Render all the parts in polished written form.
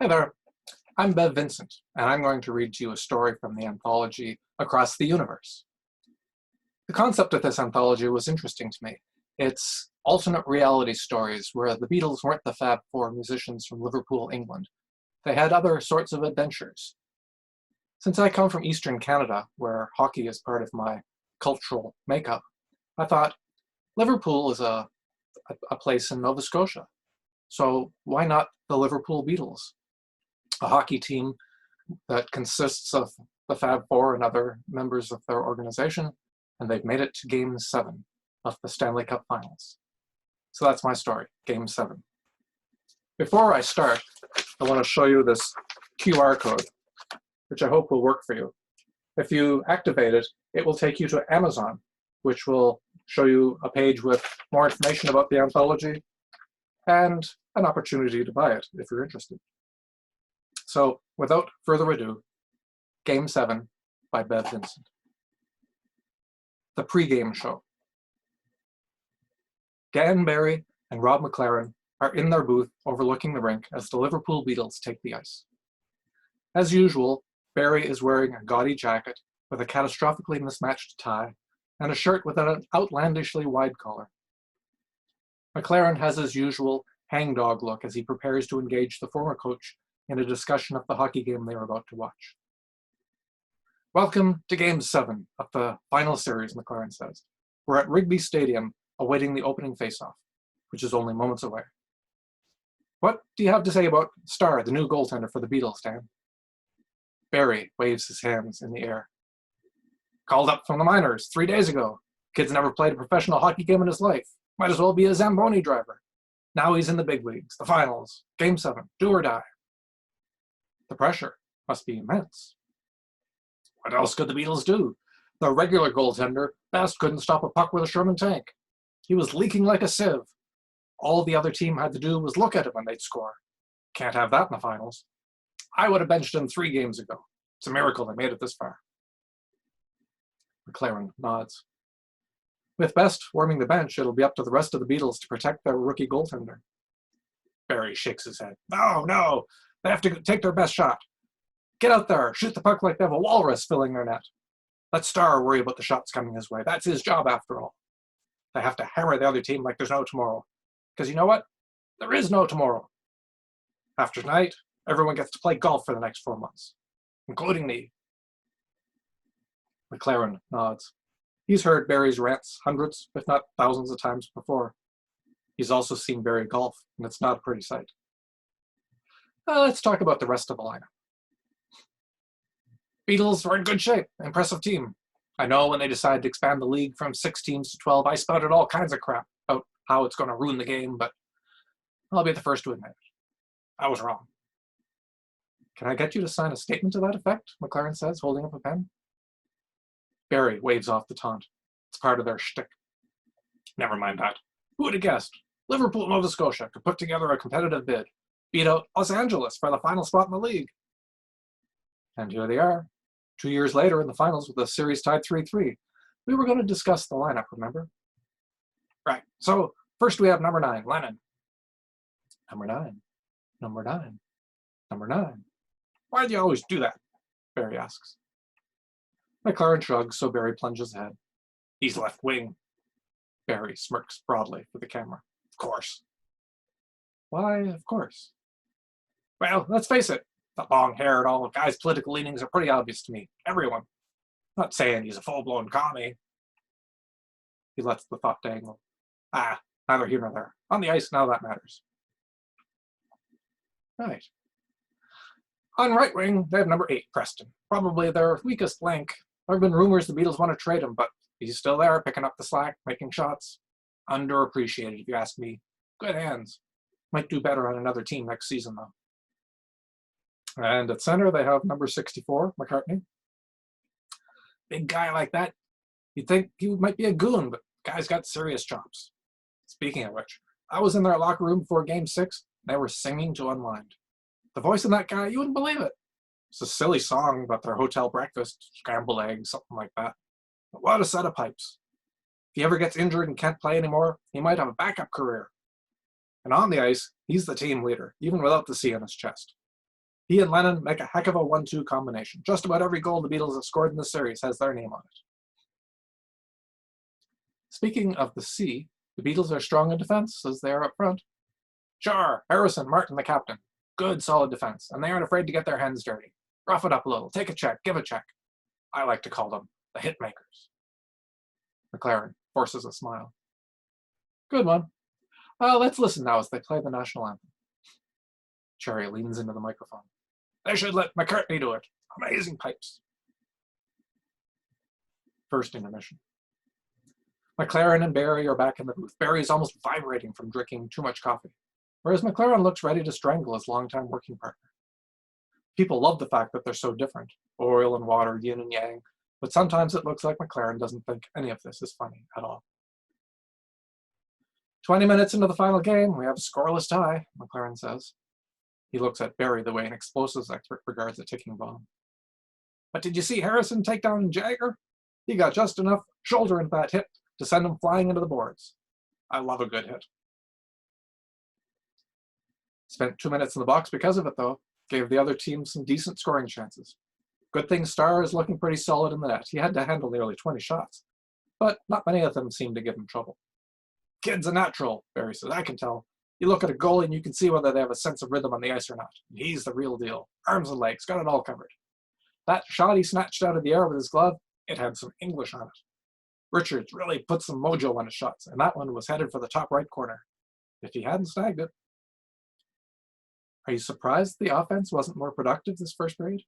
Hey there, I'm Bev Vincent, and I'm going to read to you a story from the anthology Across the Universe. The concept of this anthology was interesting to me. It's alternate reality stories where the Beatles weren't the Fab Four musicians from Liverpool, England. They had other sorts of adventures. Since I come from Eastern Canada, where hockey is part of my cultural makeup, I thought Liverpool is a place in Nova Scotia. So why not the Liverpool Beatles? A hockey team that consists of the Fab Four and other members of their organization, and they've made it to Game 7 of the Stanley Cup Finals. So that's my story, Game 7. Before I start, I want to show you this QR code, which I hope will work for you. If you activate it, it will take you to Amazon, which will show you a page with more information about the anthology and an opportunity to buy it if you're interested. So, without further ado, Game 7 by Bev Vincent. The pre-game show. Gan Barry and Rob McLaren are in their booth overlooking the rink as the Liverpool Beatles take the ice. As usual, Barry is wearing a gaudy jacket with a catastrophically mismatched tie and a shirt with an outlandishly wide collar. McLaren has his usual hangdog look as he prepares to engage the former coach in a discussion of the hockey game they are about to watch. Welcome to Game 7 of the final series, McLaren says. We're at Rigby Stadium awaiting the opening faceoff, which is only moments away. What do you have to say about Starr, the new goaltender for the Beatles, Dan? Barry waves his hands in the air. Called up from the minors 3 days ago. Kid's never played a professional hockey game in his life. Might as well be a Zamboni driver. Now he's in the big leagues, the finals, Game 7, do or die. The pressure must be immense. What else could the Beatles do? The regular goaltender, Best, couldn't stop a puck with a Sherman tank. He was leaking like a sieve. All the other team had to do was look at him and they'd score. Can't have that in the finals. I would have benched him 3 games ago. It's a miracle they made it this far. McLaren nods. With Best warming the bench, it'll be up to the rest of the Beatles to protect their rookie goaltender. Barry shakes his head. No. They have to take their best shot. Get out there, shoot the puck like they have a walrus filling their net. Let Starr worry about the shots coming his way. That's his job after all. They have to hammer the other team like there's no tomorrow. Because you know what? There is no tomorrow. After tonight, everyone gets to play golf for the next 4 months, including me. McLaren nods. He's heard Barry's rants hundreds, if not thousands of times before. He's also seen Barry golf, and it's not a pretty sight. Let's talk about the rest of the lineup. Beatles are in good shape. Impressive team. I know when they decided to expand the league from 6 teams to 12, I spouted all kinds of crap about how it's going to ruin the game, but I'll be the first to admit it. I was wrong. Can I get you to sign a statement to that effect? McLaren says, holding up a pen. Barry waves off the taunt. It's part of their shtick. Never mind that. Who would have guessed? Liverpool, Nova Scotia could put together a competitive bid. Beat out Los Angeles for the final spot in the league. And here they are, 2 years later in the finals with the series tied 3-3. We were going to discuss the lineup, remember? Right, so first we have number 9, Lennon. Number 9, number 9, number 9. Why do you always do that? Barry asks. McLaren shrugs, so Barry plunges ahead. He's left wing. Barry smirks broadly for the camera. Of course. Why, of course? Well, let's face it, the long hair and all the guy's political leanings are pretty obvious to me. Everyone. Not saying he's a full-blown commie. He lets the thought dangle. Neither here nor there. On the ice, now that matters. Right. On right wing, they have number 8, Preston. Probably their weakest link. There have been rumors the Beatles want to trade him, but he's still there, picking up the slack, making shots. Underappreciated, if you ask me. Good hands. Might do better on another team next season, though. And at center, they have number 64, McCartney. Big guy like that, you'd think he might be a goon, but the guy's got serious chops. Speaking of which, I was in their locker room before Game 6. They were singing to unwind. The voice of that guy, you wouldn't believe it. It's a silly song about their hotel breakfast, scrambled eggs, something like that. But what a set of pipes. If he ever gets injured and can't play anymore, he might have a backup career. And on the ice, he's the team leader, even without the C on his chest. He and Lennon make a heck of a 1-2 combination. Just about every goal the Beatles have scored in the series has their name on it. Speaking of the sea, the Beatles are strong in defense as they are up front. Sure, Harrison, Martin, the captain. Good, solid defense, and they aren't afraid to get their hands dirty. Rough it up a little, take a check, give a check. I like to call them the hit makers. McLaren forces a smile. Good one. Let's listen now as they play the national anthem. Cherry leans into the microphone. They should let McCartney do it. Amazing pipes. First intermission. McLaren and Barry are back in the booth. Barry is almost vibrating from drinking too much coffee, whereas McLaren looks ready to strangle his longtime working partner. People love the fact that they're so different, oil and water, yin and yang, but sometimes it looks like McLaren doesn't think any of this is funny at all. 20 minutes into the final game, we have a scoreless tie, McLaren says. He looks at Barry the way an explosives expert regards a ticking bomb. But did you see Harrison take down Jagger? He got just enough shoulder into that hit to send him flying into the boards. I love a good hit. Spent 2 minutes in the box because of it, though. Gave the other team some decent scoring chances. Good thing Starr is looking pretty solid in the net. He had to handle nearly 20 shots, but not many of them seemed to give him trouble. Kid's a natural, Barry says. I can tell. You look at a goalie and you can see whether they have a sense of rhythm on the ice or not. He's the real deal. Arms and legs, got it all covered. That shot he snatched out of the air with his glove, it had some English on it. Richards really put some mojo on his shots, and that one was headed for the top right corner. If he hadn't snagged it. Are you surprised the offense wasn't more productive this first period?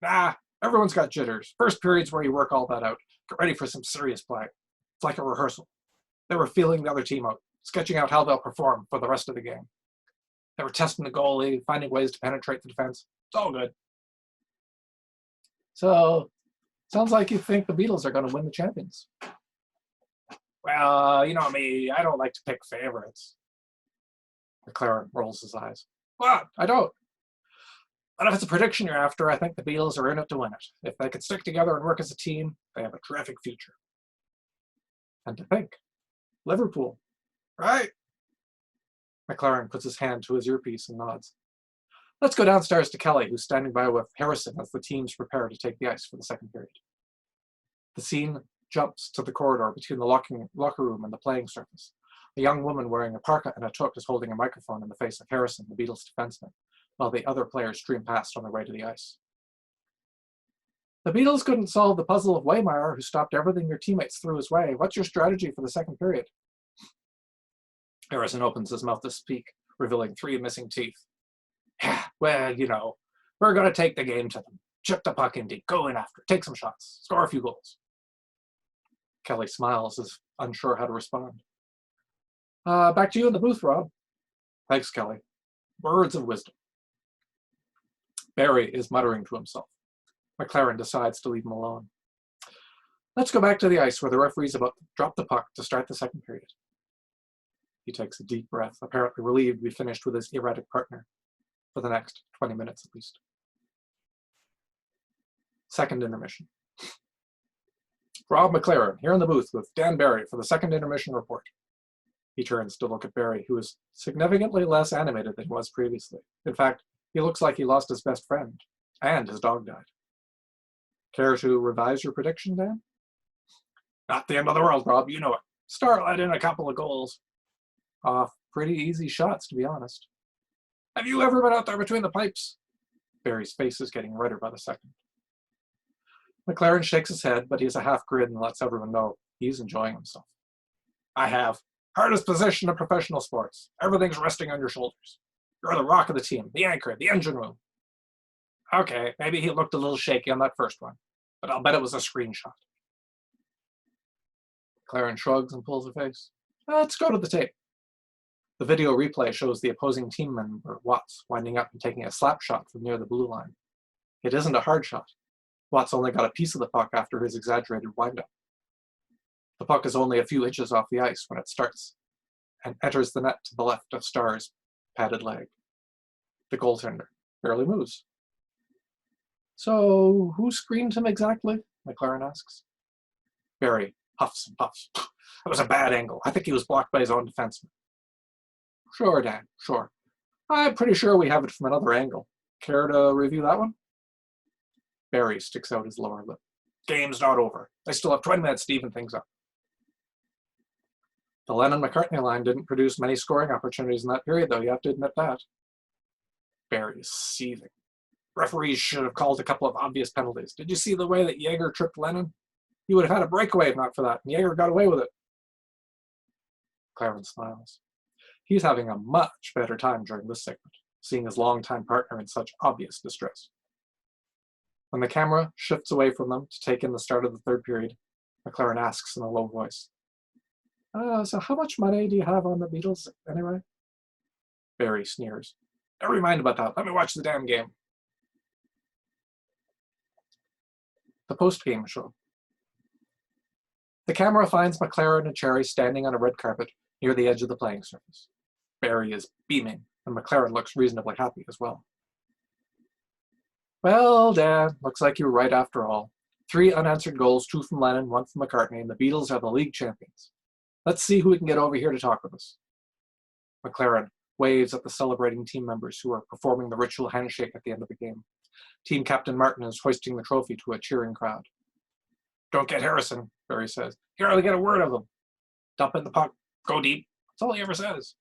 Nah, everyone's got jitters. First period's where you work all that out. Get ready for some serious play. It's like a rehearsal. They were feeling the other team out, sketching out how they'll perform for the rest of the game. They were testing the goalie, finding ways to penetrate the defense. It's all good. So, sounds like you think the Beatles are going to win the champions. Well, you know me, I don't like to pick favorites. McLaren rolls his eyes. What? I don't. But if it's a prediction you're after, I think the Beatles are in it to win it. If they could stick together and work as a team, they have a terrific future. And to think, Liverpool, right? McLaren puts his hand to his earpiece and nods. Let's go downstairs to Kelly, who's standing by with Harrison as the teams prepare to take the ice for the second period. The scene jumps to the corridor between the locker room and the playing surface. A young woman wearing a parka and a toque is holding a microphone in the face of Harrison, the Beatles defenseman, while the other players stream past on their way to the ice. The Beatles couldn't solve the puzzle of Waymire, who stopped everything your teammates threw his way. What's your strategy for the second period? Harrison opens his mouth to speak, revealing 3 missing teeth. Well, you know, we're going to take the game to them. Chip the puck in deep, go in after, take some shots, score a few goals. Kelly smiles as unsure how to respond. Back to you in the booth, Rob. Thanks, Kelly. Words of wisdom. Barry is muttering to himself. McLaren decides to leave him alone. Let's go back to the ice where the referee's about to drop the puck to start the second period. He takes a deep breath, apparently relieved to be finished with his erratic partner, for the next 20 minutes at least. Second intermission. Rob McLaren, here in the booth with Dan Barry for the second intermission report. He turns to look at Barry, who is significantly less animated than he was previously. In fact, he looks like he lost his best friend, and his dog died. Care to revise your prediction, Dan? Not the end of the world, Rob, you know it. Starr let in a couple of goals. Pretty easy shots, to be honest. Have you ever been out there between the pipes? Barry's face is getting redder by the second. McLaren shakes his head, but he has a half grin and lets everyone know he's enjoying himself. I have. Hardest position in professional sports. Everything's resting on your shoulders. You're the rock of the team, the anchor, the engine room. Okay, maybe he looked a little shaky on that first one, but I'll bet it was a screenshot. McLaren shrugs and pulls a face. Let's go to the tape. The video replay shows the opposing team member, Watts, winding up and taking a slap shot from near the blue line. It isn't a hard shot. Watts only got a piece of the puck after his exaggerated windup. The puck is only a few inches off the ice when it starts and enters the net to the left of Starr's padded leg. The goaltender barely moves. So, who screened him exactly? McLaren asks. Barry huffs and puffs. It was a bad angle. I think he was blocked by his own defenseman. Sure, Dan, sure. I'm pretty sure we have it from another angle. Care to review that one? Barry sticks out his lower lip. Game's not over. I still have 20 minutes to even things up. The Lennon-McCartney line didn't produce many scoring opportunities in that period, though, you have to admit that. Barry is seething. Referees should have called a couple of obvious penalties. Did you see the way that Yeager tripped Lennon? He would have had a breakaway if not for that, and Yeager got away with it. Clarence smiles. He's having a much better time during this segment, seeing his longtime partner in such obvious distress. When the camera shifts away from them to take in the start of the third period, McLaren asks in a low voice, so how much money do you have on the Beatles, anyway? Barry sneers. Never mind about that. Let me watch the damn game. The post-game show. The camera finds McLaren and Cherry standing on a red carpet near the edge of the playing surface. Barry is beaming, and McLaren looks reasonably happy as well. Well, Dad, looks like you were right after all. 3 unanswered goals, 2 from Lennon, 1 from McCartney, and the Beatles are the league champions. Let's see who we can get over here to talk with us. McLaren waves at the celebrating team members who are performing the ritual handshake at the end of the game. Team captain Martin is hoisting the trophy to a cheering crowd. Don't get Harrison, Barry says. You hardly get a word of him. Dump in the puck. Go deep. That's all he ever says.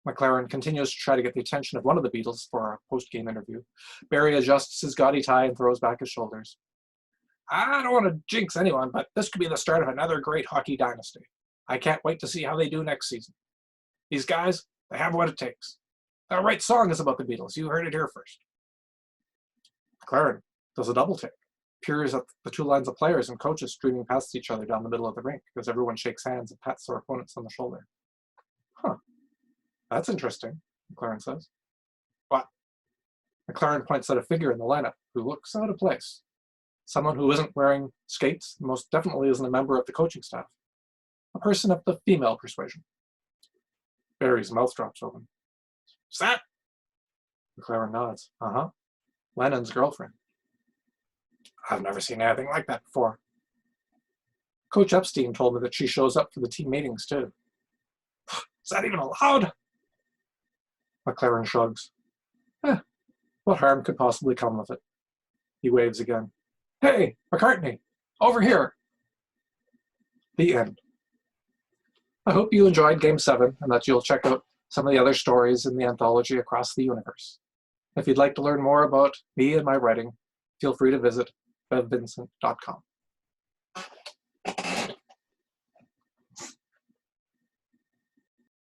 McLaren continues to try to get the attention of one of the Beatles for a post-game interview. Barry adjusts his gaudy tie and throws back his shoulders. I don't want to jinx anyone, but this could be the start of another great hockey dynasty. I can't wait to see how they do next season. These guys, they have what it takes. They'll write songs about the Beatles. You heard it here first. McLaren does a double take, peers at the 2 lines of players and coaches streaming past each other down the middle of the rink as everyone shakes hands and pats their opponents on the shoulder. Huh. That's interesting, McLaren says. What? McLaren points at a figure in the lineup who looks out of place. Someone who isn't wearing skates, most definitely isn't a member of the coaching staff. A person of the female persuasion. Barry's mouth drops open. Is that? McLaren nods. Uh-huh. Lennon's girlfriend. I've never seen anything like that before. Coach Epstein told me that she shows up for the team meetings, too. Is that even allowed? McLaren shrugs. What harm could possibly come of it? He waves again. Hey, McCartney, over here. The end. I hope you enjoyed Game 7 and that you'll check out some of the other stories in the anthology across the universe. If you'd like to learn more about me and my writing, feel free to visit bevvincent.com.